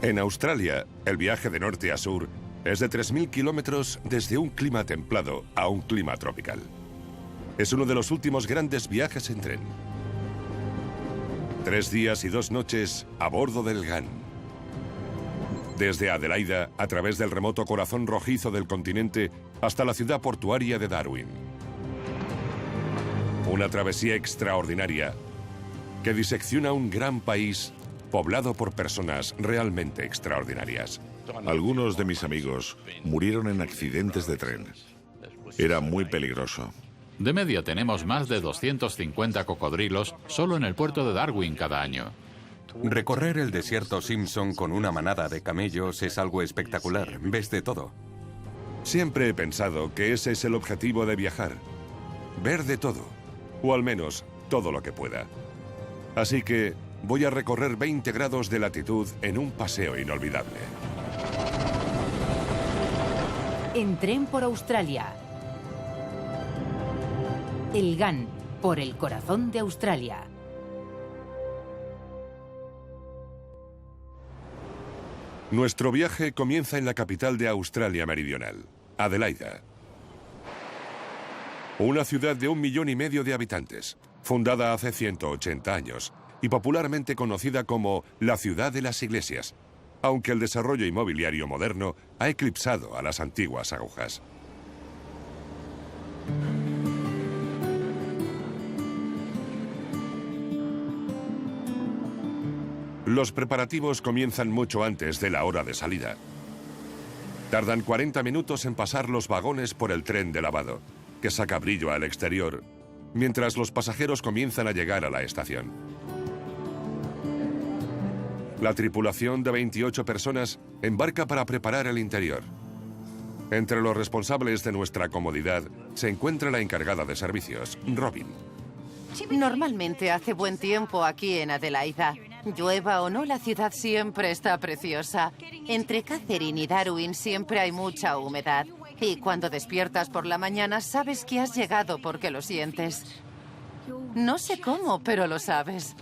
En Australia, el viaje de norte a sur es de 3.000 kilómetros desde un clima templado a un clima tropical. Es uno de los últimos grandes viajes en tren. 3 días y 2 noches a bordo del GAN. Desde Adelaida, a través del remoto corazón rojizo del continente, hasta la ciudad portuaria de Darwin. Una travesía extraordinaria que disecciona un gran país poblado por personas realmente extraordinarias. Algunos de mis amigos murieron en accidentes de tren. Era muy peligroso. De media tenemos más de 250 cocodrilos solo en el puerto de Darwin cada año. Recorrer el desierto Simpson con una manada de camellos es algo espectacular. Ves de todo. Siempre he pensado que ese es el objetivo de viajar. Ver de todo. O al menos todo lo que pueda. Así que voy a recorrer 20 grados de latitud en un paseo inolvidable. En tren por Australia. El GAN, por el corazón de Australia. Nuestro viaje comienza en la capital de Australia Meridional, Adelaida. Una ciudad de 1,5 millones de habitantes, fundada hace 180 años y popularmente conocida como la ciudad de las iglesias, aunque el desarrollo inmobiliario moderno ha eclipsado a las antiguas agujas. Los preparativos comienzan mucho antes de la hora de salida. Tardan 40 minutos en pasar los vagones por el tren de lavado, que saca brillo al exterior, mientras los pasajeros comienzan a llegar a la estación. La tripulación de 28 personas embarca para preparar el interior. Entre los responsables de nuestra comodidad se encuentra la encargada de servicios, Robin. Normalmente hace buen tiempo aquí en Adelaida. Llueva o no, la ciudad siempre está preciosa. Entre Catherine y Darwin siempre hay mucha humedad. Y cuando despiertas por la mañana sabes que has llegado porque lo sientes. No sé cómo, pero lo sabes.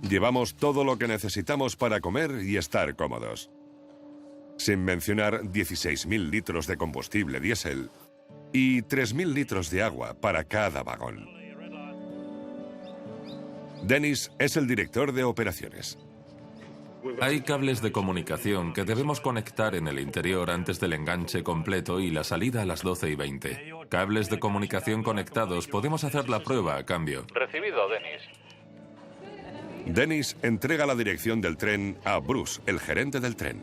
Llevamos todo lo que necesitamos para comer y estar cómodos. Sin mencionar 16.000 litros de combustible diésel y 3.000 litros de agua para cada vagón. Dennis es el director de operaciones. Hay cables de comunicación que debemos conectar en el interior antes del enganche completo y la salida a las 12:20. Cables de comunicación conectados, podemos hacer la prueba a cambio. Recibido, Dennis. Dennis entrega la dirección del tren a Bruce, el gerente del tren.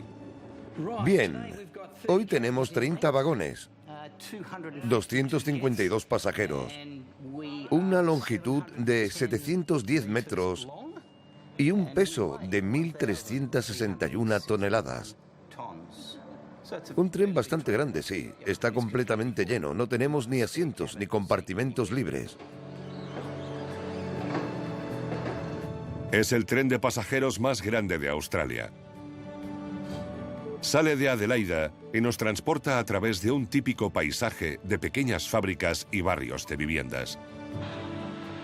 Bien, hoy tenemos 30 vagones, 252 pasajeros, una longitud de 710 metros y un peso de 1.361 toneladas. Un tren bastante grande, sí. Está completamente lleno. No tenemos ni asientos ni compartimentos libres. Es el tren de pasajeros más grande de Australia. Sale de Adelaida y nos transporta a través de un típico paisaje de pequeñas fábricas y barrios de viviendas.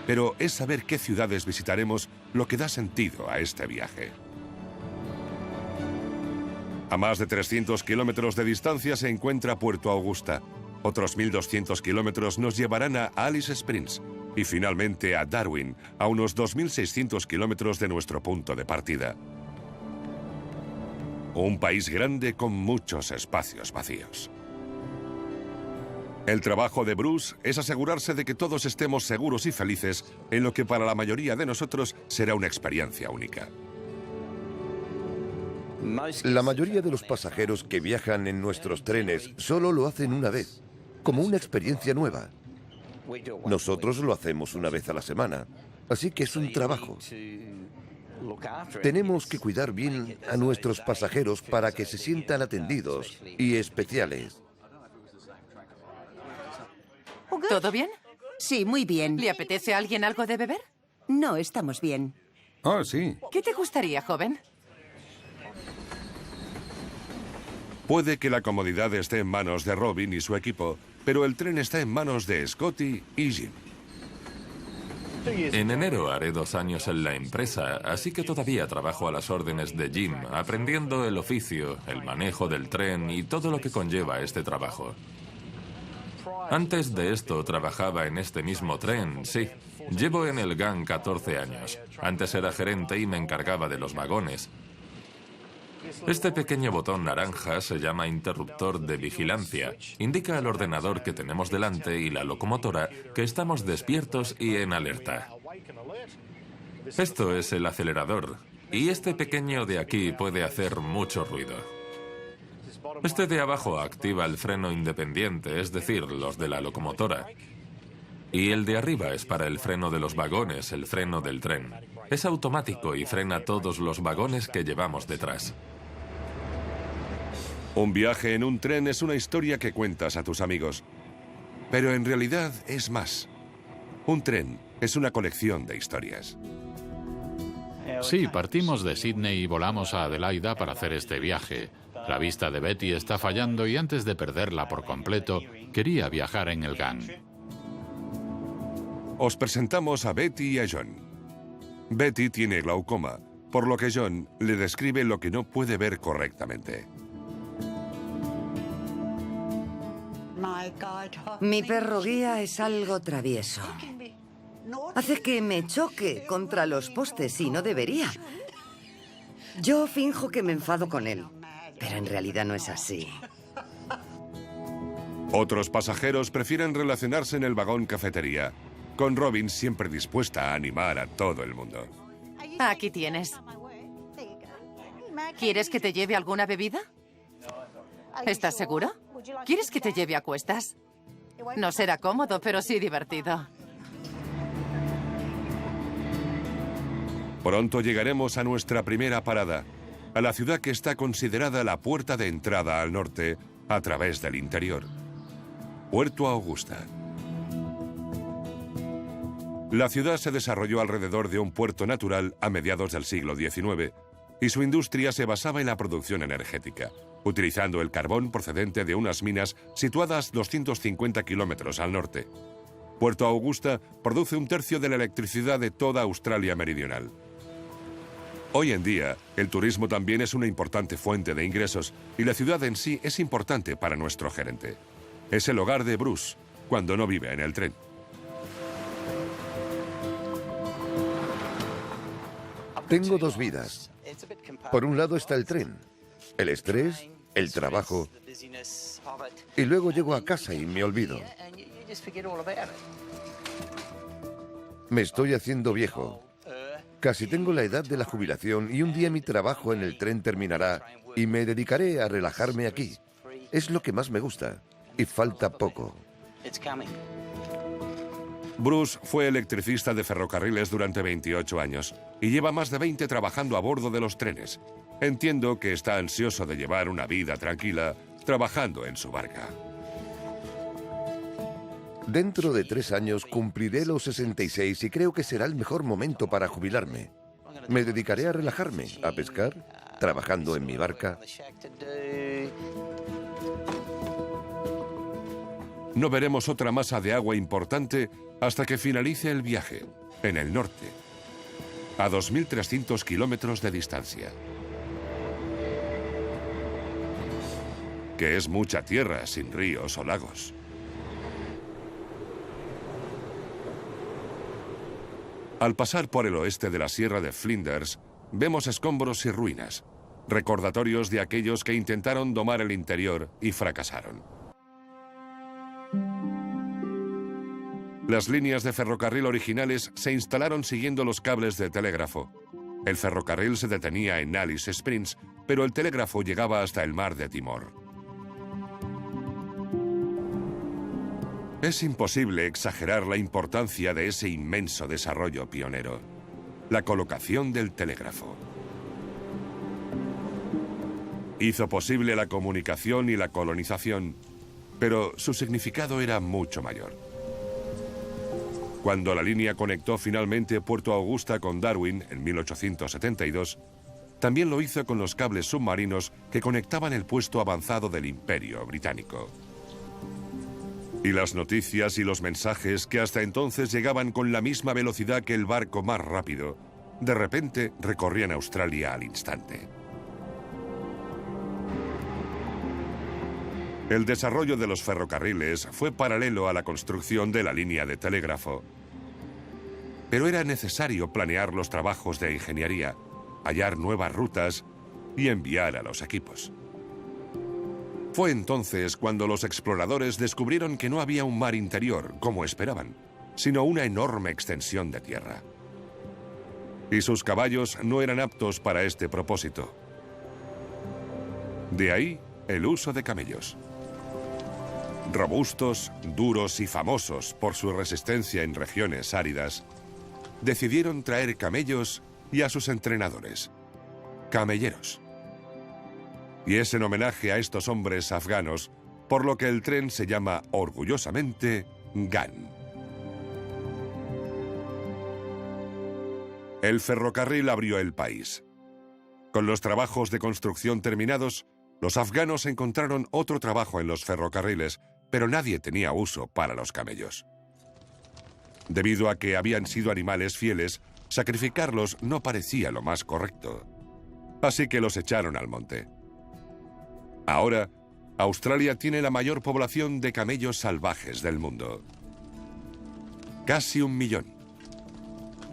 Pero es saber qué ciudades visitaremos lo que da sentido a este viaje. A más de 300 kilómetros de distancia se encuentra Puerto Augusta. Otros 1.200 kilómetros nos llevarán a Alice Springs y finalmente a Darwin, a unos 2.600 kilómetros de nuestro punto de partida. Un país grande con muchos espacios vacíos. El trabajo de Bruce es asegurarse de que todos estemos seguros y felices en lo que para la mayoría de nosotros será una experiencia única. La mayoría de los pasajeros que viajan en nuestros trenes solo lo hacen una vez, como una experiencia nueva. Nosotros lo hacemos una vez a la semana, así que es un trabajo. Tenemos que cuidar bien a nuestros pasajeros para que se sientan atendidos y especiales. ¿Todo bien? Sí, muy bien. ¿Le apetece a alguien algo de beber? No, estamos bien. Oh, sí. ¿Qué te gustaría, joven? Puede que la comodidad esté en manos de Robin y su equipo, pero el tren está en manos de Scotty y Jim. En enero haré 2 años en la empresa, así que todavía trabajo a las órdenes de Jim, aprendiendo el oficio, el manejo del tren y todo lo que conlleva este trabajo. Antes de esto trabajaba en este mismo tren, sí. Llevo en el gang 14 años. Antes era gerente y me encargaba de los vagones. Este pequeño botón naranja se llama interruptor de vigilancia. Indica al ordenador que tenemos delante y la locomotora que estamos despiertos y en alerta. Esto es el acelerador, y este pequeño de aquí puede hacer mucho ruido. Este de abajo activa el freno independiente, es decir, los de la locomotora. Y el de arriba es para el freno de los vagones, el freno del tren. Es automático y frena todos los vagones que llevamos detrás. Un viaje en un tren es una historia que cuentas a tus amigos. Pero en realidad es más. Un tren es una colección de historias. Sí, partimos de Sydney y volamos a Adelaida para hacer este viaje. La vista de Betty está fallando y antes de perderla por completo, quería viajar en el gang. Os presentamos a Betty y a John. Betty tiene glaucoma, por lo que John le describe lo que no puede ver correctamente. Mi perro guía es algo travieso. Hace que me choque contra los postes y no debería. Yo finjo que me enfado con él, pero en realidad no es así. Otros pasajeros prefieren relacionarse en el vagón cafetería, con Robin siempre dispuesta a animar a todo el mundo. Aquí tienes. ¿Quieres que te lleve alguna bebida? ¿Estás seguro? ¿Quieres que te lleve a cuestas? No será cómodo, pero sí divertido. Pronto llegaremos a nuestra primera parada, a la ciudad que está considerada la puerta de entrada al norte a través del interior. Puerto Augusta. La ciudad se desarrolló alrededor de un puerto natural a mediados del siglo XIX y su industria se basaba en la producción energética, utilizando el carbón procedente de unas minas situadas 250 kilómetros al norte. Puerto Augusta produce 1/3 de la electricidad de toda Australia Meridional. Hoy en día, el turismo también es una importante fuente de ingresos y la ciudad en sí es importante para nuestro gerente. Es el hogar de Bruce, cuando no vive en el tren. Tengo 2 vidas. Por un lado está el tren, el estrés, el trabajo, y luego llego a casa y me olvido. Me estoy haciendo viejo. Casi tengo la edad de la jubilación y un día mi trabajo en el tren terminará y me dedicaré a relajarme aquí. Es lo que más me gusta y falta poco. Bruce fue electricista de ferrocarriles durante 28 años y lleva más de 20 trabajando a bordo de los trenes. Entiendo que está ansioso de llevar una vida tranquila trabajando en su barca. Dentro de 3 años cumpliré los 66 y creo que será el mejor momento para jubilarme. Me dedicaré a relajarme, a pescar, trabajando en mi barca. No veremos otra masa de agua importante hasta que finalice el viaje, en el norte, a 2.300 kilómetros de distancia. Que es mucha tierra sin ríos o lagos. Al pasar por el oeste de la sierra de Flinders, vemos escombros y ruinas, recordatorios de aquellos que intentaron domar el interior y fracasaron. Las líneas de ferrocarril originales se instalaron siguiendo los cables de telégrafo. El ferrocarril se detenía en Alice Springs, pero el telégrafo llegaba hasta el mar de Timor. Es imposible exagerar la importancia de ese inmenso desarrollo pionero, la colocación del telégrafo. Hizo posible la comunicación y la colonización, pero su significado era mucho mayor. Cuando la línea conectó finalmente Puerto Augusta con Darwin en 1872, también lo hizo con los cables submarinos que conectaban el puesto avanzado del Imperio Británico. Y las noticias y los mensajes que hasta entonces llegaban con la misma velocidad que el barco más rápido, de repente recorrían Australia al instante. El desarrollo de los ferrocarriles fue paralelo a la construcción de la línea de telégrafo. Pero era necesario planear los trabajos de ingeniería, hallar nuevas rutas y enviar a los equipos. Fue entonces cuando los exploradores descubrieron que no había un mar interior, como esperaban, sino una enorme extensión de tierra. Y sus caballos no eran aptos para este propósito. De ahí el uso de camellos. Robustos, duros y famosos por su resistencia en regiones áridas, decidieron traer camellos y a sus entrenadores, camelleros. Y es en homenaje a estos hombres afganos por lo que el tren se llama orgullosamente GAN. El ferrocarril abrió el país. Con los trabajos de construcción terminados, los afganos encontraron otro trabajo en los ferrocarriles, pero nadie tenía uso para los camellos. Debido a que habían sido animales fieles, sacrificarlos no parecía lo más correcto. Así que los echaron al monte. Ahora, Australia tiene la mayor población de camellos salvajes del mundo. Casi 1 millón.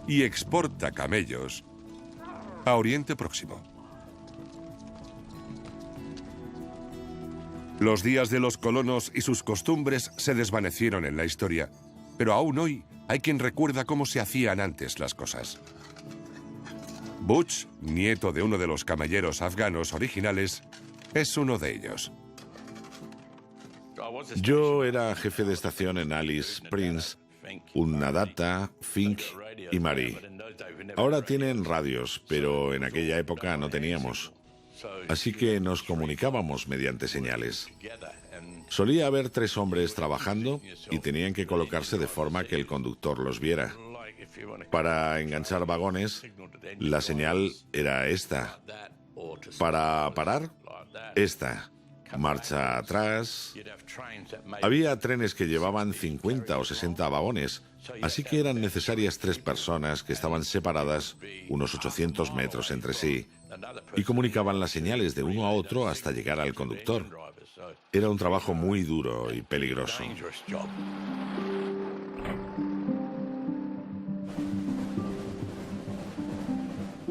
Y exporta camellos a Oriente Próximo. Los días de los colonos y sus costumbres se desvanecieron en la historia, pero aún hoy hay quien recuerda cómo se hacían antes las cosas. Butch, nieto de uno de los camelleros afganos originales, es uno de ellos. Yo era jefe de estación en Alice Springs, Unadata, Fink y Marie. Ahora tienen radios, pero en aquella época no teníamos. Así que nos comunicábamos mediante señales. Solía haber 3 hombres trabajando y tenían que colocarse de forma que el conductor los viera. Para enganchar vagones, la señal era esta. Para parar, esta. Marcha atrás. Había trenes que llevaban 50 o 60 vagones, así que eran necesarias 3 personas que estaban separadas unos 800 metros entre sí y comunicaban las señales de uno a otro hasta llegar al conductor. Era un trabajo muy duro y peligroso.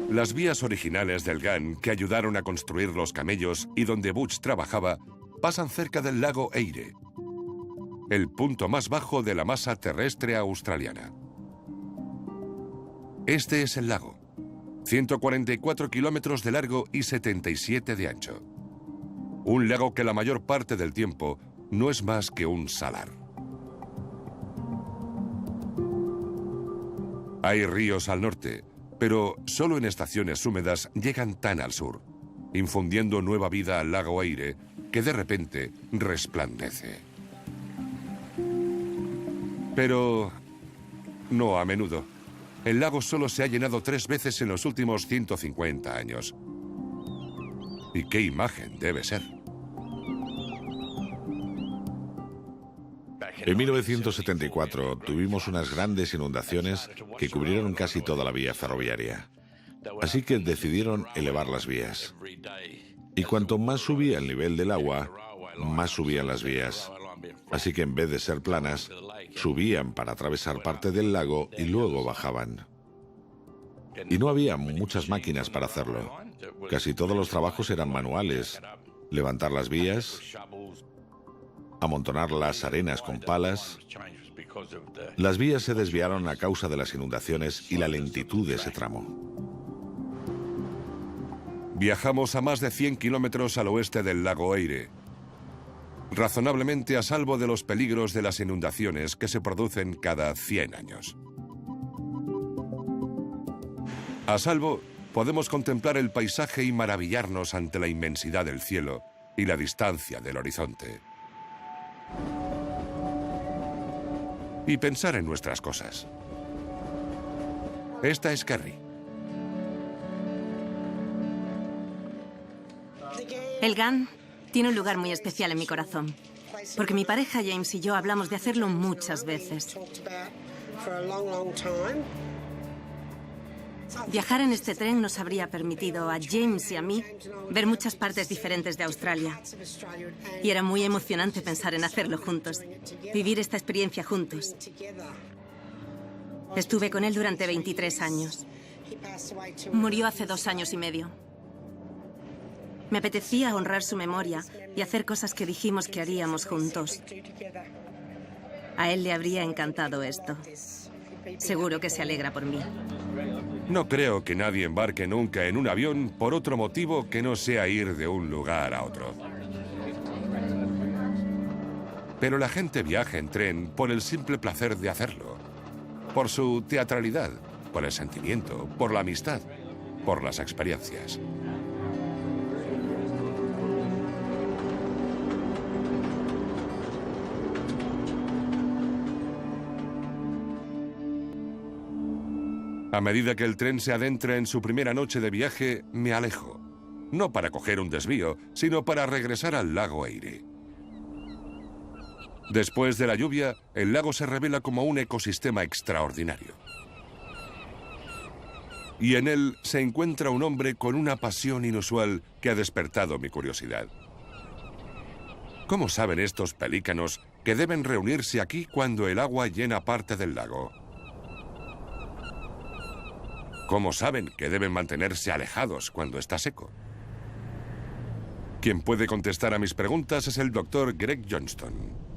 Las vías originales del GAN que ayudaron a construir los camellos y donde Butch trabajaba pasan cerca del lago Eyre, el punto más bajo de la masa terrestre australiana. Este es el lago, 144 kilómetros de largo y 77 de ancho. Un lago que la mayor parte del tiempo no es más que un salar. Hay ríos al norte, pero solo en estaciones húmedas llegan tan al sur, infundiendo nueva vida al lago Eyre, que de repente resplandece. Pero no a menudo. El lago solo se ha llenado 3 veces en los últimos 150 años. ¿Y qué imagen debe ser? En 1974 tuvimos unas grandes inundaciones que cubrieron casi toda la vía ferroviaria. Así que decidieron elevar las vías. Y cuanto más subía el nivel del agua, más subían las vías. Así que en vez de ser planas, subían para atravesar parte del lago y luego bajaban. Y no había muchas máquinas para hacerlo. Casi todos los trabajos eran manuales. Levantar las vías, amontonar las arenas con palas. Las vías se desviaron a causa de las inundaciones y la lentitud de ese tramo. Viajamos a más de 100 kilómetros al oeste del lago Eyre, razonablemente a salvo de los peligros de las inundaciones que se producen cada 100 años. A salvo, podemos contemplar el paisaje y maravillarnos ante la inmensidad del cielo y la distancia del horizonte. Y pensar en nuestras cosas. Esta es Carrie. El GAN tiene un lugar muy especial en mi corazón. porque mi pareja James y yo hablamos de hacerlo muchas veces. Viajar en este tren nos habría permitido a James y a mí ver muchas partes diferentes de Australia. Y era muy emocionante pensar en hacerlo juntos, vivir esta experiencia juntos. Estuve con él durante 23 años. Murió hace 2 años y medio. Me apetecía honrar su memoria y hacer cosas que dijimos que haríamos juntos. A él le habría encantado esto. Seguro que se alegra por mí. No creo que nadie embarque nunca en un avión por otro motivo que no sea ir de un lugar a otro. Pero la gente viaja en tren por el simple placer de hacerlo. Por su teatralidad, por el sentimiento, por la amistad, por las experiencias. A medida que el tren se adentra en su primera noche de viaje, me alejo. No para coger un desvío, sino para regresar al lago Eire. Después de la lluvia, el lago se revela como un ecosistema extraordinario. Y en él se encuentra un hombre con una pasión inusual que ha despertado mi curiosidad. ¿Cómo saben estos pelícanos que deben reunirse aquí cuando el agua llena parte del lago? ¿Cómo saben que deben mantenerse alejados cuando está seco? Quien puede contestar a mis preguntas es el Dr. Greg Johnston.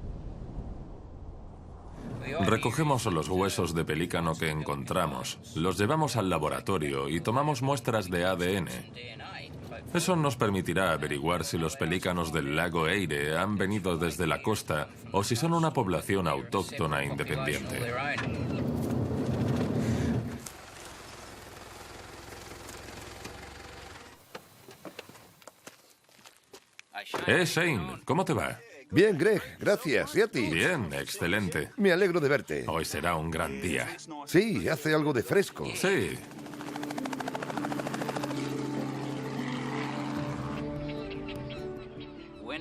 Recogemos los huesos de pelícano que encontramos, los llevamos al laboratorio y tomamos muestras de ADN. Eso nos permitirá averiguar si los pelícanos del lago Eire han venido desde la costa o si son una población autóctona independiente. Shane, ¿cómo te va? Bien, Greg, gracias. ¿Y a ti? Bien, excelente. Me alegro de verte. Hoy será un gran día. Sí, hace algo de fresco. Sí.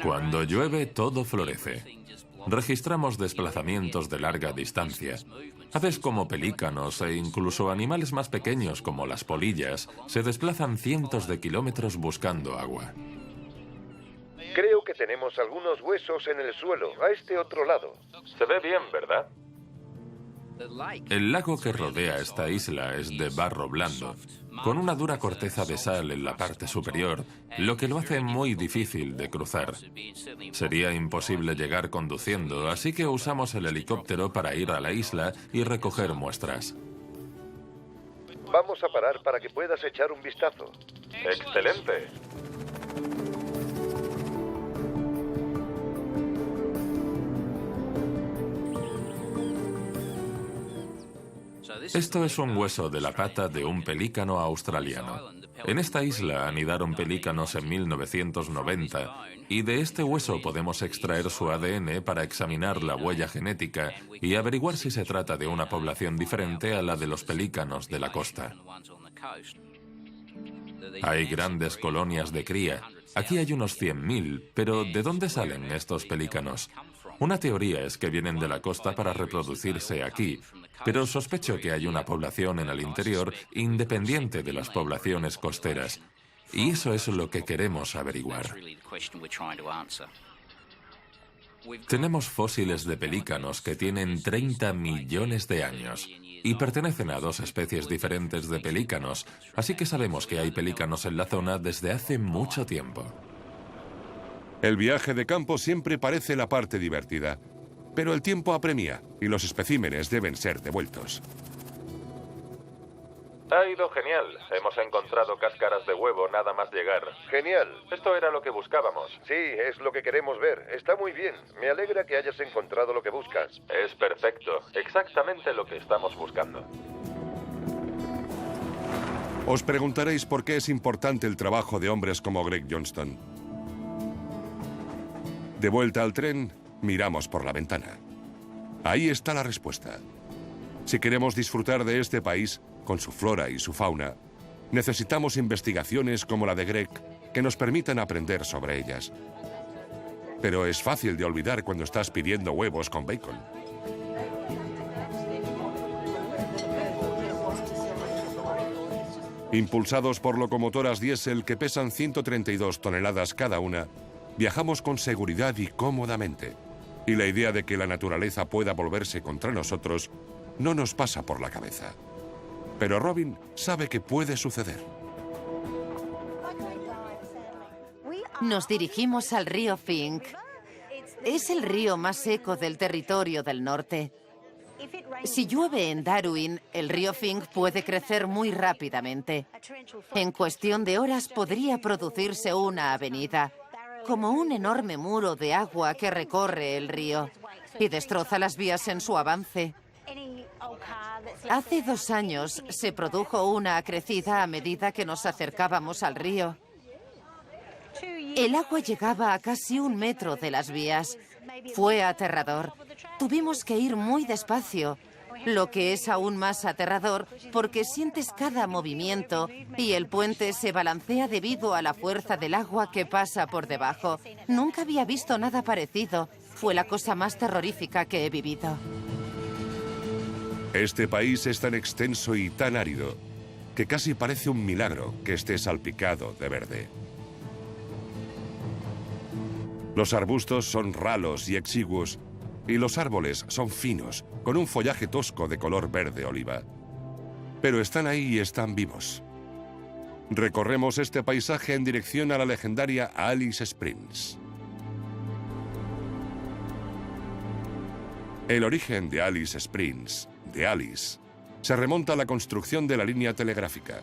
Cuando llueve, todo florece. Registramos desplazamientos de larga distancia. Aves como pelícanos e incluso animales más pequeños como las polillas se desplazan cientos de kilómetros buscando agua. Creo que tenemos algunos huesos en el suelo, a este otro lado. Se ve bien, ¿verdad? El lago que rodea esta isla es de barro blando, con una dura corteza de sal en la parte superior, lo que lo hace muy difícil de cruzar. Sería imposible llegar conduciendo, así que usamos el helicóptero para ir a la isla y recoger muestras. Vamos a parar para que puedas echar un vistazo. ¡Excelente! Esto es un hueso de la pata de un pelícano australiano. En esta isla anidaron pelícanos en 1990 y de este hueso podemos extraer su ADN para examinar la huella genética y averiguar si se trata de una población diferente a la de los pelícanos de la costa. Hay grandes colonias de cría. Aquí hay unos 100.000, pero ¿de dónde salen estos pelícanos? Una teoría es que vienen de la costa para reproducirse aquí, pero sospecho que hay una población en el interior independiente de las poblaciones costeras. Y eso es lo que queremos averiguar. Tenemos fósiles de pelícanos que tienen 30 millones de años y pertenecen a 2 especies diferentes de pelícanos, así que sabemos que hay pelícanos en la zona desde hace mucho tiempo. El viaje de campo siempre parece la parte divertida, pero el tiempo apremia y los especímenes deben ser devueltos. Ha ido genial. Hemos encontrado cáscaras de huevo nada más llegar. Genial. Esto era lo que buscábamos. Sí, es lo que queremos ver. Está muy bien. Me alegra que hayas encontrado lo que buscas. Es perfecto. Exactamente lo que estamos buscando. Os preguntaréis por qué es importante el trabajo de hombres como Greg Johnston. De vuelta al tren, miramos por la ventana. Ahí está la respuesta. Si queremos disfrutar de este país, con su flora y su fauna, necesitamos investigaciones como la de Greg que nos permitan aprender sobre ellas. pero es fácil de olvidar cuando estás pidiendo huevos con bacon. Impulsados por locomotoras diésel que pesan 132 toneladas cada una, viajamos con seguridad y cómodamente. Y la idea de que la naturaleza pueda volverse contra nosotros no nos pasa por la cabeza. Pero Robin sabe que puede suceder. Nos dirigimos al río Fink. Es el río más seco del territorio del norte. Si llueve en Darwin, el río Fink puede crecer muy rápidamente. En cuestión de horas podría producirse una avenida, como un enorme muro de agua que recorre el río y destroza las vías en su avance. Hace 2 años se produjo una acrecida a medida que nos acercábamos al río. El agua llegaba a casi 1 metro de las vías. Fue aterrador. Tuvimos que ir muy despacio, lo que es aún más aterrador porque sientes cada movimiento y el puente se balancea debido a la fuerza del agua que pasa por debajo. Nunca había visto nada parecido. Fue la cosa más terrorífica que he vivido. Este país es tan extenso y tan árido que casi parece un milagro que esté salpicado de verde. Los arbustos son ralos y exiguos, y los árboles son finos, con un follaje tosco de color verde oliva. Pero están ahí y están vivos. Recorremos este paisaje en dirección a la legendaria Alice Springs. El origen de Alice Springs, de Alice, se remonta a la construcción de la línea telegráfica.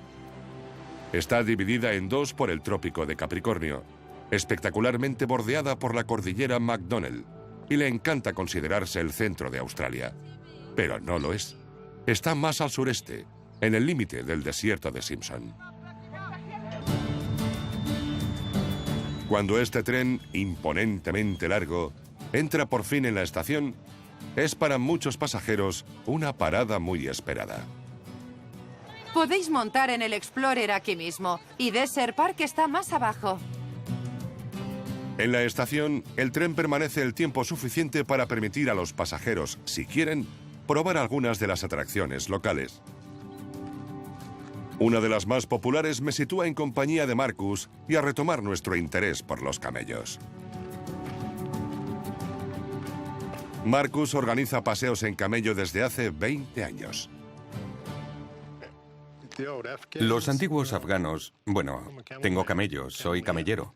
Está dividida en 2 por el Trópico de Capricornio, espectacularmente bordeada por la cordillera McDonnell, y le encanta considerarse el centro de Australia. Pero no lo es. Está más al sureste, en el límite del desierto de Simpson. Cuando este tren, imponentemente largo, entra por fin en la estación, es para muchos pasajeros una parada muy esperada. Podéis montar en el Explorer aquí mismo, y Desert Park está más abajo. En la estación, el tren permanece el tiempo suficiente para permitir a los pasajeros, si quieren, probar algunas de las atracciones locales. Una de las más populares me sitúa en compañía de Marcus y a retomar nuestro interés por los camellos. Marcus organiza paseos en camello desde hace 20 años. Los antiguos afganos, bueno, tengo camellos, soy camellero.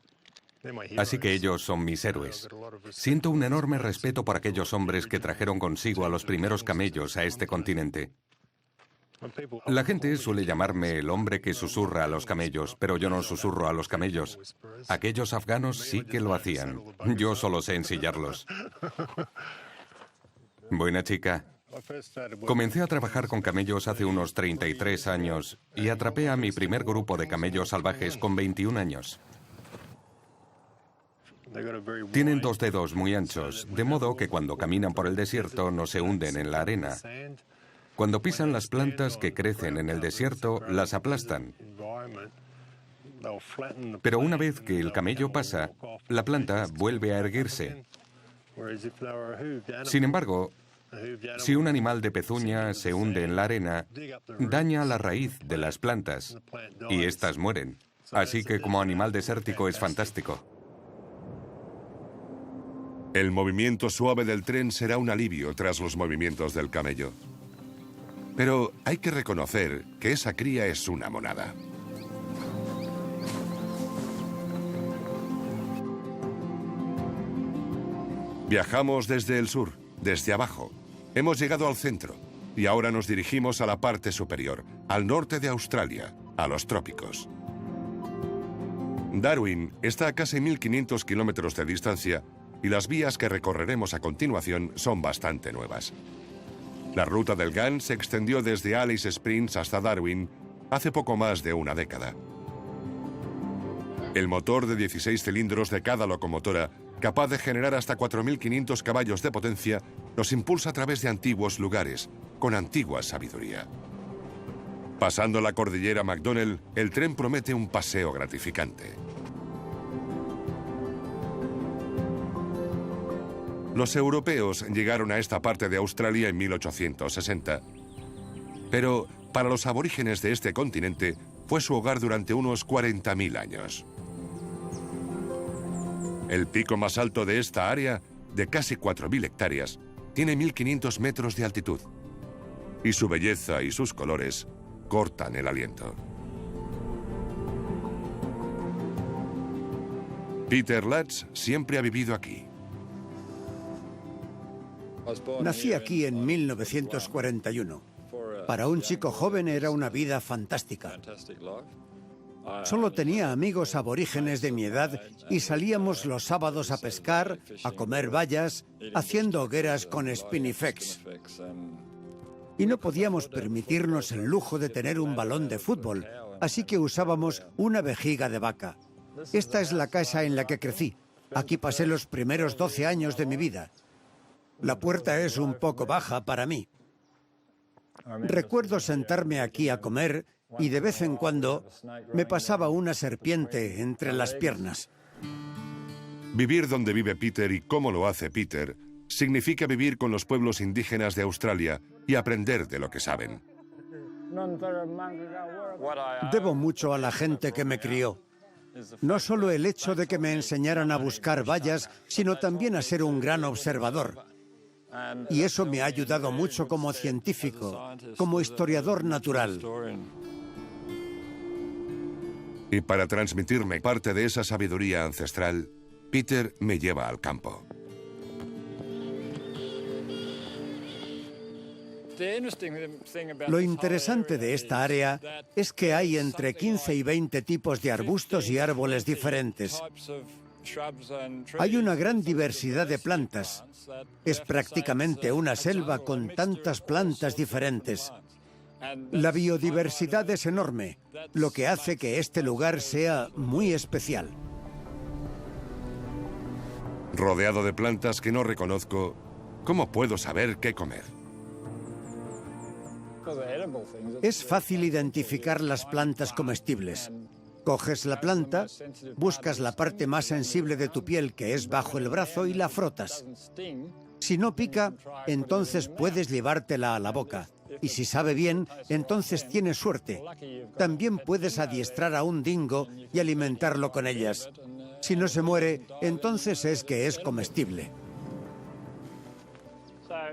Así que ellos son mis héroes. Siento un enorme respeto por aquellos hombres que trajeron consigo a los primeros camellos a este continente. La gente suele llamarme el hombre que susurra a los camellos, pero yo no susurro a los camellos. Aquellos afganos sí que lo hacían. Yo solo sé ensillarlos. Buena chica. Comencé a trabajar con camellos hace unos 33 años y atrapé a mi primer grupo de camellos salvajes con 21 años. Tienen 2 dedos muy anchos, de modo que cuando caminan por el desierto no se hunden en la arena. Cuando pisan las plantas que crecen en el desierto, las aplastan. Pero una vez que el camello pasa, la planta vuelve a erguirse. Sin embargo, si un animal de pezuña se hunde en la arena, daña la raíz de las plantas y éstas mueren. Así que como animal desértico es fantástico. El movimiento suave del tren será un alivio tras los movimientos del camello. Pero hay que reconocer que esa cría es una monada. Viajamos desde el sur, desde abajo. Hemos llegado al centro y ahora nos dirigimos a la parte superior, al norte de Australia, a los trópicos. Darwin está a casi 1.500 kilómetros de distancia y las vías que recorreremos a continuación son bastante nuevas. La ruta del GAN se extendió desde Alice Springs hasta Darwin hace poco más de una década. El motor de 16 cilindros de cada locomotora, capaz de generar hasta 4.500 caballos de potencia, nos impulsa a través de antiguos lugares, con antigua sabiduría. Pasando la cordillera McDonnell, el tren promete un paseo gratificante. Los europeos llegaron a esta parte de Australia en 1860, pero para los aborígenes de este continente fue su hogar durante unos 40.000 años. El pico más alto de esta área, de casi 4.000 hectáreas, tiene 1.500 metros de altitud, y su belleza y sus colores cortan el aliento. Peter Lutz siempre ha vivido aquí. Nací aquí en 1941. Para un chico joven era una vida fantástica. Solo tenía amigos aborígenes de mi edad y salíamos los sábados a pescar, a comer bayas, haciendo hogueras con spinifex. Y no podíamos permitirnos el lujo de tener un balón de fútbol, así que usábamos una vejiga de vaca. Esta es la casa en la que crecí. Aquí pasé los primeros 12 años de mi vida. La puerta es un poco baja para mí. Recuerdo sentarme aquí a comer y de vez en cuando me pasaba una serpiente entre las piernas. Vivir donde vive Peter y cómo lo hace Peter significa vivir con los pueblos indígenas de Australia y aprender de lo que saben. Debo mucho a la gente que me crió. No solo el hecho de que me enseñaran a buscar bayas, sino también a ser un gran observador. Y eso me ha ayudado mucho como científico, como historiador natural. Y para transmitirme parte de esa sabiduría ancestral, Peter me lleva al campo. Lo interesante de esta área es que hay entre 15 y 20 tipos de arbustos y árboles diferentes. Hay una gran diversidad de plantas. Es prácticamente una selva con tantas plantas diferentes. La biodiversidad es enorme, lo que hace que este lugar sea muy especial. Rodeado de plantas que no reconozco, ¿cómo puedo saber qué comer? Es fácil identificar las plantas comestibles. Coges la planta, buscas la parte más sensible de tu piel, que es bajo el brazo, y la frotas. Si no pica, entonces puedes llevártela a la boca. Y si sabe bien, entonces tienes suerte. También puedes adiestrar a un dingo y alimentarlo con ellas. Si no se muere, entonces es que es comestible.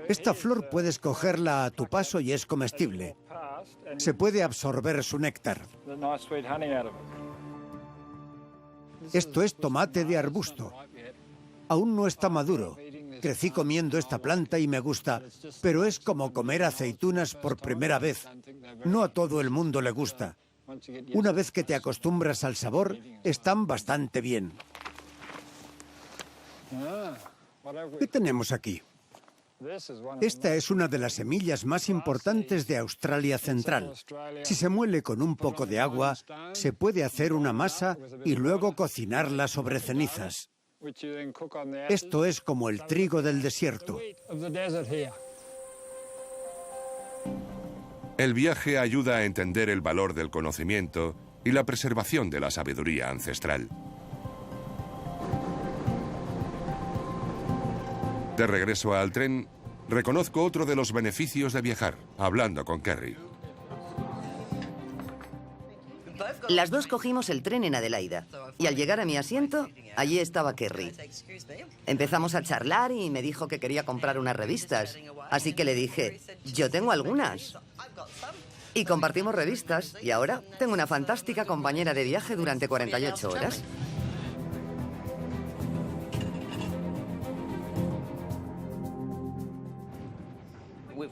Esta flor puedes cogerla a tu paso y es comestible. Se puede absorber su néctar. Esto es tomate de arbusto. Aún no está maduro. Crecí comiendo esta planta y me gusta, pero es como comer aceitunas por primera vez. No a todo el mundo le gusta. Una vez que te acostumbras al sabor, están bastante bien. ¿Qué tenemos aquí? Esta es una de las semillas más importantes de Australia Central. Si se muele con un poco de agua, se puede hacer una masa y luego cocinarla sobre cenizas. Esto es como el trigo del desierto. El viaje ayuda a entender el valor del conocimiento y la preservación de la sabiduría ancestral. De regreso al tren, reconozco otro de los beneficios de viajar, hablando con Kerry. Las dos cogimos el tren en Adelaida y al llegar a mi asiento, allí estaba Kerry. Empezamos a charlar y me dijo que quería comprar unas revistas, así que le dije, yo tengo algunas. Y compartimos revistas y ahora tengo una fantástica compañera de viaje durante 48 horas.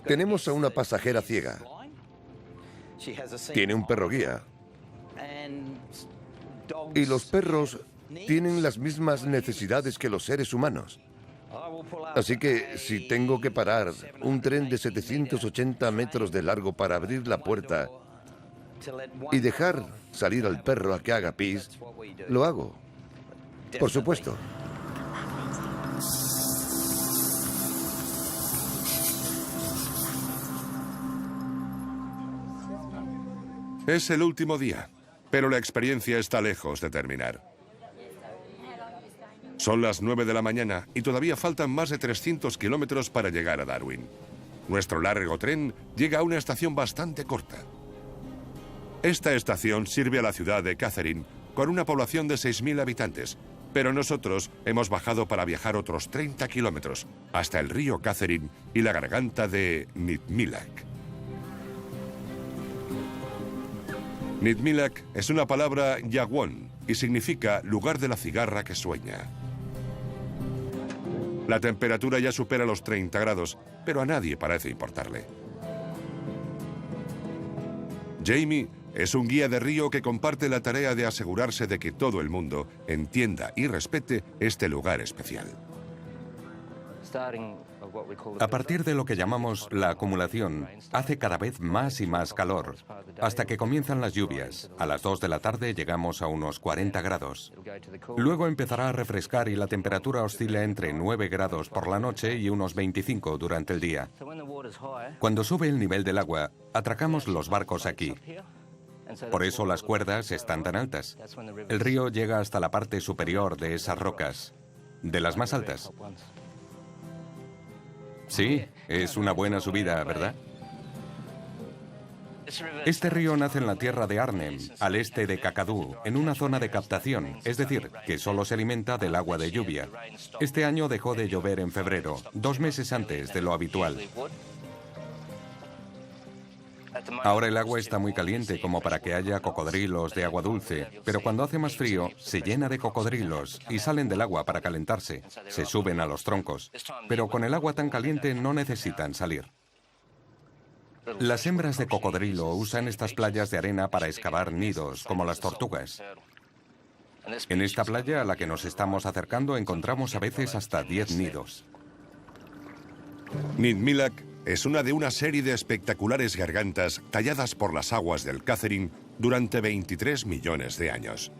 Tenemos a una pasajera ciega. Tiene un perro guía. Y los perros tienen las mismas necesidades que los seres humanos. Así que si tengo que parar un tren de 780 metros de largo para abrir la puerta y dejar salir al perro a que haga pis, lo hago. Por supuesto. Es el último día, pero la experiencia está lejos de terminar. Son las 9 de la mañana y todavía faltan más de 300 kilómetros para llegar a Darwin. Nuestro largo tren llega a una estación bastante corta. Esta estación sirve a la ciudad de Catherine, con una población de 6.000 habitantes, pero nosotros hemos bajado para viajar otros 30 kilómetros hasta el río Catherine y la garganta de Nitmilak. Nitmilak es una palabra yagüón y significa lugar de la cigarra que sueña. La temperatura ya supera los 30 grados, pero a nadie parece importarle. Jamie es un guía de río que comparte la tarea de asegurarse de que todo el mundo entienda y respete este lugar especial. A partir de lo que llamamos la acumulación, hace cada vez más y más calor, hasta que comienzan las lluvias. A las 2 de la tarde llegamos a unos 40 grados. Luego empezará a refrescar y la temperatura oscila entre 9 grados por la noche y unos 25 durante el día. Cuando sube el nivel del agua, atracamos los barcos aquí. Por eso las cuerdas están tan altas. El río llega hasta la parte superior de esas rocas, de las más altas. Sí, es una buena subida, ¿verdad? Este río nace en la tierra de Arnhem, al este de Kakadu, en una zona de captación, es decir, que solo se alimenta del agua de lluvia. Este año dejó de llover en febrero, 2 meses antes de lo habitual. Ahora el agua está muy caliente como para que haya cocodrilos de agua dulce, pero cuando hace más frío se llena de cocodrilos y salen del agua para calentarse. Se suben a los troncos, pero con el agua tan caliente no necesitan salir. Las hembras de cocodrilo usan estas playas de arena para excavar nidos, como las tortugas. En esta playa a la que nos estamos acercando encontramos a veces hasta 10 nidos. Nitmilak es una de una serie de espectaculares gargantas talladas por las aguas del Catherine durante 23 millones de años.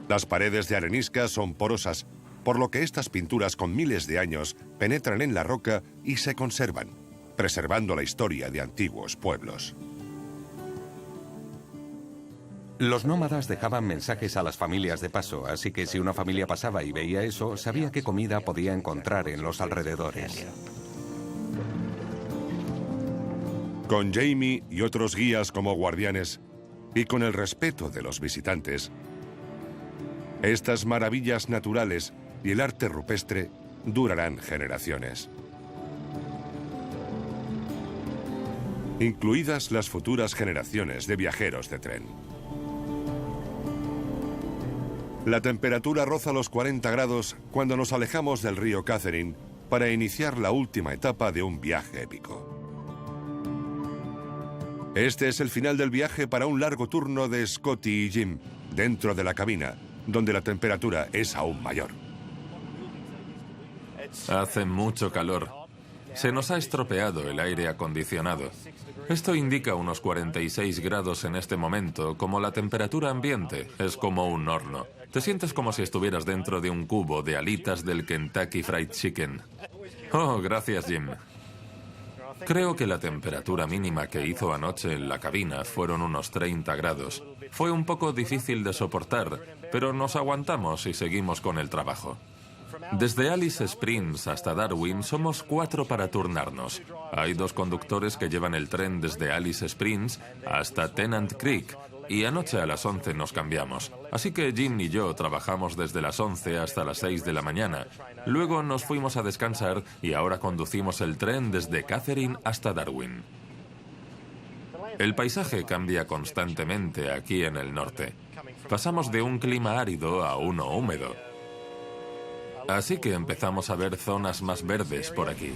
Las paredes de arenisca son porosas, por lo que estas pinturas con miles de años penetran en la roca y se conservan, preservando la historia de antiguos pueblos. Los nómadas dejaban mensajes a las familias de paso, así que si una familia pasaba y veía eso, sabía qué comida podía encontrar en los alrededores. Con Jamie y otros guías como guardianes, y con el respeto de los visitantes, estas maravillas naturales y el arte rupestre durarán generaciones. Incluidas las futuras generaciones de viajeros de tren. La temperatura roza los 40 grados cuando nos alejamos del río Catherine para iniciar la última etapa de un viaje épico. Este es el final del viaje para un largo turno de Scotty y Jim, dentro de la cabina, donde la temperatura es aún mayor. Hace mucho calor. Se nos ha estropeado el aire acondicionado. Esto indica unos 46 grados en este momento, como la temperatura ambiente. Es como un horno. Te sientes como si estuvieras dentro de un cubo de alitas del Kentucky Fried Chicken. Oh, gracias, Jim. Creo que la temperatura mínima que hizo anoche en la cabina fueron unos 30 grados. Fue un poco difícil de soportar, pero nos aguantamos y seguimos con el trabajo. Desde Alice Springs hasta Darwin somos 4 para turnarnos. Hay 2 conductores que llevan el tren desde Alice Springs hasta Tennant Creek y anoche a las 11 nos cambiamos. Así que Jim y yo trabajamos desde las 11 hasta las 6 de la mañana. Luego nos fuimos a descansar y ahora conducimos el tren desde Catherine hasta Darwin. El paisaje cambia constantemente aquí en el norte. Pasamos de un clima árido a uno húmedo. Así que empezamos a ver zonas más verdes por aquí.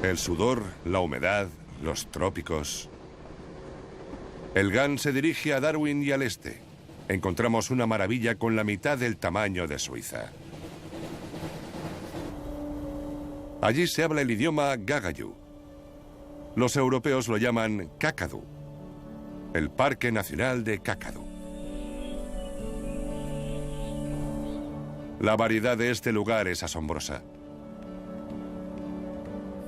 El sudor, la humedad, los trópicos. El GAN se dirige a Darwin y al este. Encontramos una maravilla con la mitad del tamaño de Suiza. Allí se habla el idioma Gagayu. Los europeos lo llaman Kakadu, el Parque Nacional de Kakadu. La variedad de este lugar es asombrosa.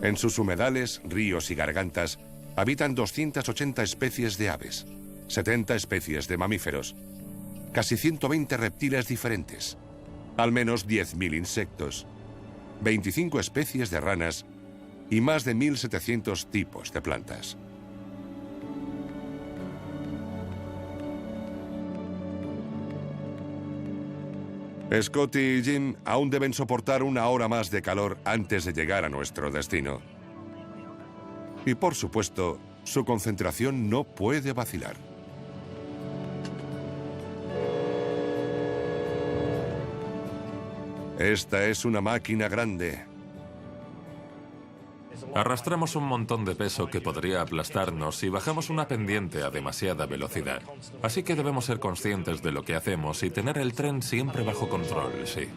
En sus humedales, ríos y gargantas habitan 280 especies de aves, 70 especies de mamíferos, casi 120 reptiles diferentes, al menos 10.000 insectos, 25 especies de ranas y más de 1.700 tipos de plantas. Scotty y Jim aún deben soportar una hora más de calor antes de llegar a nuestro destino. Y por supuesto, su concentración no puede vacilar. Esta es una máquina grande. Arrastramos un montón de peso que podría aplastarnos si bajamos una pendiente a demasiada velocidad. Así que debemos ser conscientes de lo que hacemos y tener el tren siempre bajo control, sí.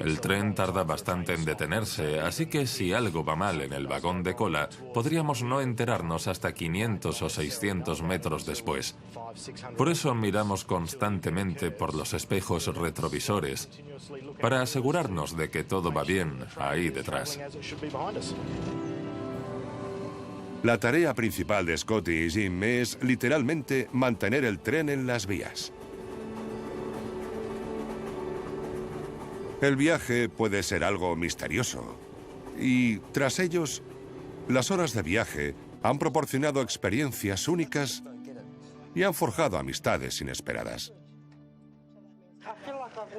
El tren tarda bastante en detenerse, así que si algo va mal en el vagón de cola, podríamos no enterarnos hasta 500 o 600 metros después. Por eso miramos constantemente por los espejos retrovisores, para asegurarnos de que todo va bien ahí detrás. La tarea principal de Scotty y Jim es, literalmente, mantener el tren en las vías. El viaje puede ser algo misterioso, y tras ellos, las horas de viaje han proporcionado experiencias únicas y han forjado amistades inesperadas.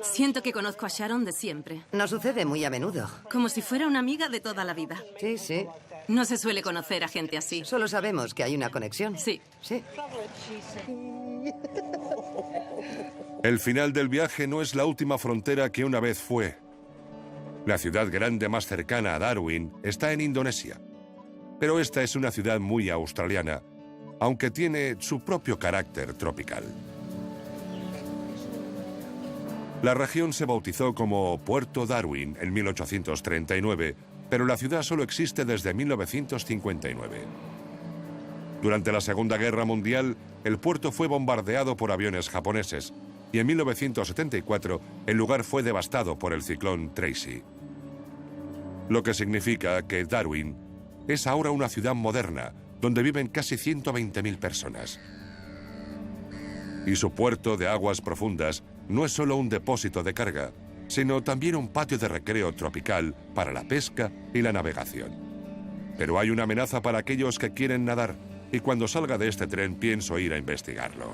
Siento que conozco a Sharon de siempre. Nos sucede muy a menudo. Como si fuera una amiga de toda la vida. Sí, sí. No se suele conocer a gente así. Solo sabemos que hay una conexión. Sí. Sí. El final del viaje no es la última frontera que una vez fue. La ciudad grande más cercana a Darwin está en Indonesia. Pero esta es una ciudad muy australiana, aunque tiene su propio carácter tropical. La región se bautizó como Puerto Darwin en 1839, pero la ciudad solo existe desde 1959. Durante la Segunda Guerra Mundial, el puerto fue bombardeado por aviones japoneses y en 1974 el lugar fue devastado por el ciclón Tracy. Lo que significa que Darwin es ahora una ciudad moderna donde viven casi 120.000 personas. Y su puerto de aguas profundas no es solo un depósito de carga, sino también un patio de recreo tropical para la pesca y la navegación. Pero hay una amenaza para aquellos que quieren nadar, y cuando salga de este tren pienso ir a investigarlo.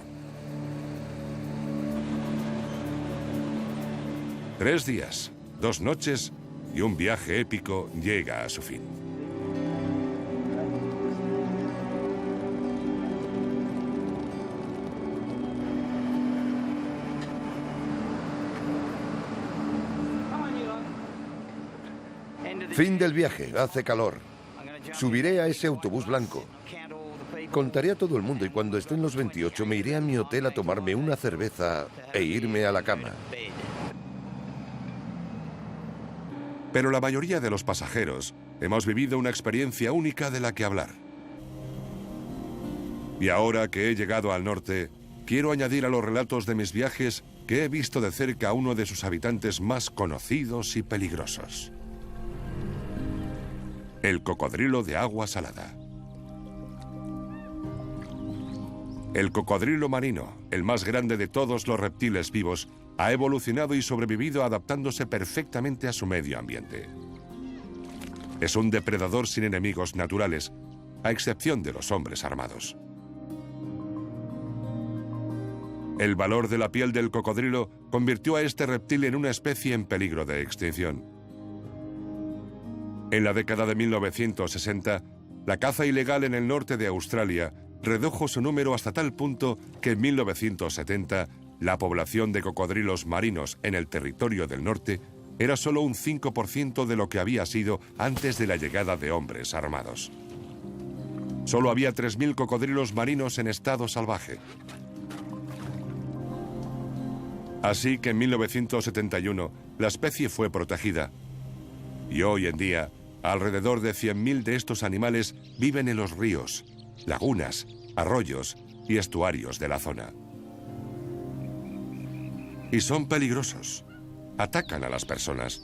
3 días, 2 noches y un viaje épico llega a su fin. Fin del viaje, hace calor. Subiré a ese autobús blanco. Contaré a todo el mundo y cuando estén los 28 me iré a mi hotel a tomarme una cerveza e irme a la cama. Pero la mayoría de los pasajeros hemos vivido una experiencia única de la que hablar. Y ahora que he llegado al norte, quiero añadir a los relatos de mis viajes que he visto de cerca a uno de sus habitantes más conocidos y peligrosos. El cocodrilo de agua salada. El cocodrilo marino, el más grande de todos los reptiles vivos, ha evolucionado y sobrevivido adaptándose perfectamente a su medio ambiente. Es un depredador sin enemigos naturales, a excepción de los hombres armados. El valor de la piel del cocodrilo convirtió a este reptil en una especie en peligro de extinción. En la década de 1960, la caza ilegal en el norte de Australia redujo su número hasta tal punto que en 1970 la población de cocodrilos marinos en el territorio del norte era solo un 5% de lo que había sido antes de la llegada de hombres armados. Solo había 3.000 cocodrilos marinos en estado salvaje. Así que en 1971 la especie fue protegida. Y hoy en día, alrededor de 100.000 de estos animales viven en los ríos, lagunas, arroyos y estuarios de la zona. Y son peligrosos. Atacan a las personas.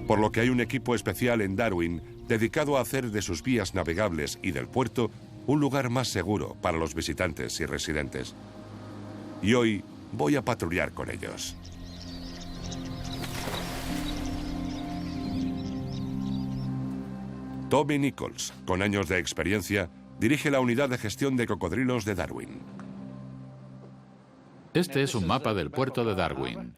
Por lo que hay un equipo especial en Darwin dedicado a hacer de sus vías navegables y del puerto un lugar más seguro para los visitantes y residentes. Y hoy, voy a patrullar con ellos. Tommy Nichols, con años de experiencia, dirige la unidad de gestión de cocodrilos de Darwin. Este es un mapa del puerto de Darwin.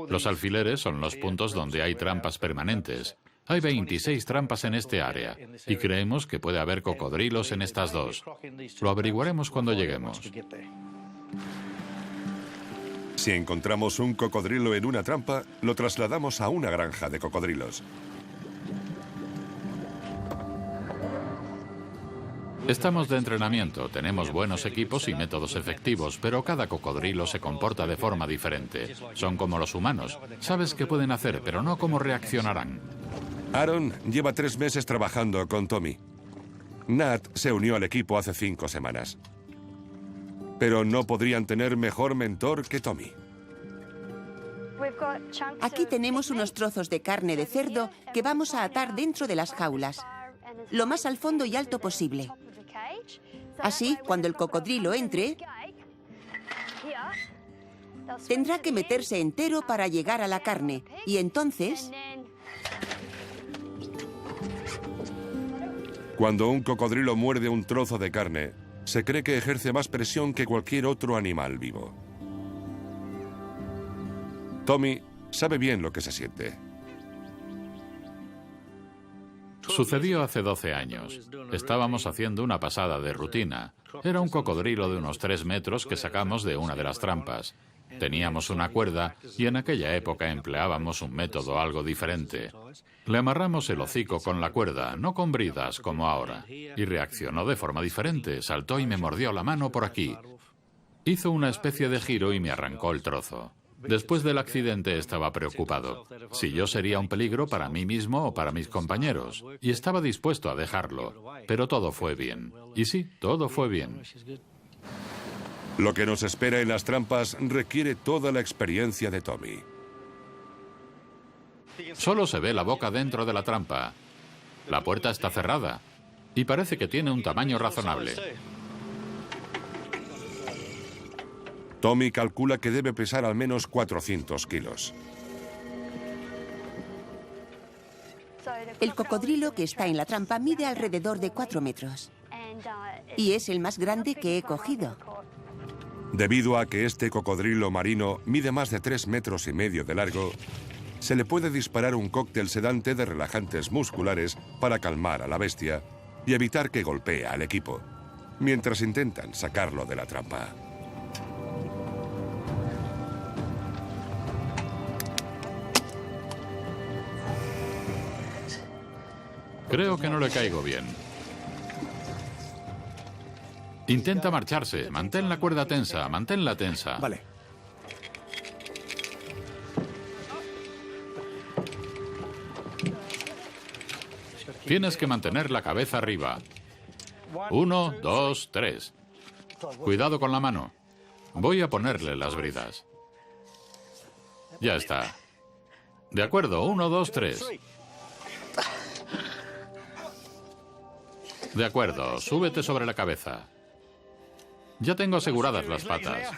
Los alfileres son los puntos donde hay trampas permanentes. Hay 26 trampas en este área y creemos que puede haber cocodrilos en estas dos. Lo averiguaremos cuando lleguemos. Si encontramos un cocodrilo en una trampa, lo trasladamos a una granja de cocodrilos. Estamos de entrenamiento, tenemos buenos equipos y métodos efectivos, pero cada cocodrilo se comporta de forma diferente. Son como los humanos. Sabes qué pueden hacer, pero no cómo reaccionarán. Aaron lleva 3 meses trabajando con Tommy. Nat se unió al equipo hace 5 semanas. Pero no podrían tener mejor mentor que Tommy. Aquí tenemos unos trozos de carne de cerdo que vamos a atar dentro de las jaulas, lo más al fondo y alto posible. Así, cuando el cocodrilo entre, tendrá que meterse entero para llegar a la carne. Y entonces... Cuando un cocodrilo muerde un trozo de carne, se cree que ejerce más presión que cualquier otro animal vivo. Tommy sabe bien lo que se siente. Sucedió hace 12 años. Estábamos haciendo una pasada de rutina. Era un cocodrilo de unos 3 metros que sacamos de una de las trampas. Teníamos una cuerda y en aquella época empleábamos un método algo diferente. Le amarramos el hocico con la cuerda, no con bridas como ahora. Y reaccionó de forma diferente. Saltó y me mordió la mano por aquí. Hizo una especie de giro y me arrancó el trozo. Después del accidente estaba preocupado. Si yo sería un peligro para mí mismo o para mis compañeros. Y estaba dispuesto a dejarlo. Pero todo fue bien. Y sí, todo fue bien. Lo que nos espera en las trampas requiere toda la experiencia de Tommy. Solo se ve la boca dentro de la trampa. La puerta está cerrada. Y parece que tiene un tamaño razonable. Tommy calcula que debe pesar al menos 400 kilos. El cocodrilo que está en la trampa mide alrededor de 4 metros. Y es el más grande que he cogido. Debido a que este cocodrilo marino mide más de 3,5 metros de largo, se le puede disparar un cóctel sedante de relajantes musculares para calmar a la bestia y evitar que golpee al equipo, mientras intentan sacarlo de la trampa. Creo que no le caigo bien. Intenta marcharse. Mantén la cuerda tensa. Manténla tensa. Vale. Tienes que mantener la cabeza arriba. 1, 2, 3. Cuidado con la mano. Voy a ponerle las bridas. Ya está. De acuerdo. 1, 2, 3. De acuerdo. Súbete sobre la cabeza. Ya tengo aseguradas las patas.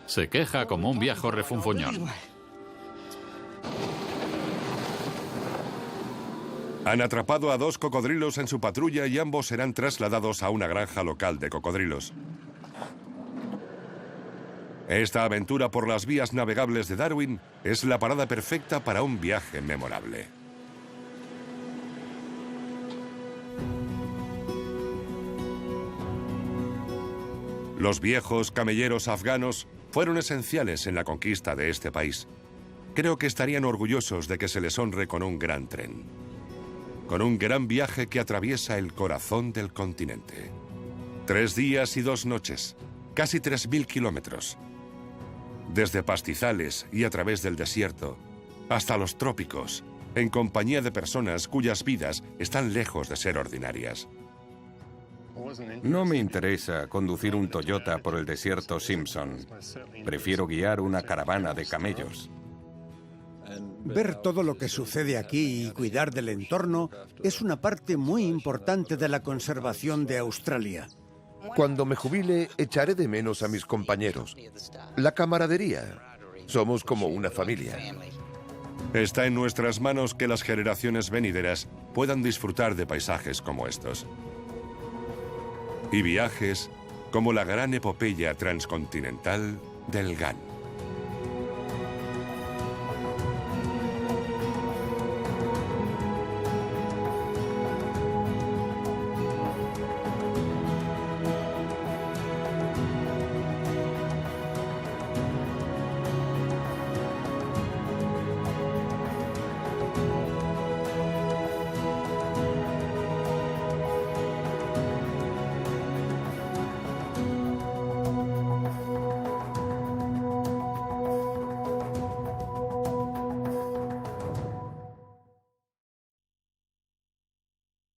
Se queja como un viejo refunfuñón. Han atrapado a 2 cocodrilos en su patrulla y ambos serán trasladados a una granja local de cocodrilos. Esta aventura por las vías navegables de Darwin es la parada perfecta para un viaje memorable. Los viejos camelleros afganos fueron esenciales en la conquista de este país. Creo que estarían orgullosos de que se les honre con un gran tren. Con un gran viaje que atraviesa el corazón del continente. 3 días y 2 noches, casi 3.000 kilómetros. Desde pastizales y a través del desierto, hasta los trópicos, en compañía de personas cuyas vidas están lejos de ser ordinarias. No me interesa conducir un Toyota por el desierto Simpson. Prefiero guiar una caravana de camellos. Ver todo lo que sucede aquí y cuidar del entorno es una parte muy importante de la conservación de Australia. Cuando me jubile, echaré de menos a mis compañeros. La camaradería. Somos como una familia. Está en nuestras manos que las generaciones venideras puedan disfrutar de paisajes como estos. Y viajes como la gran epopeya transcontinental del GAN.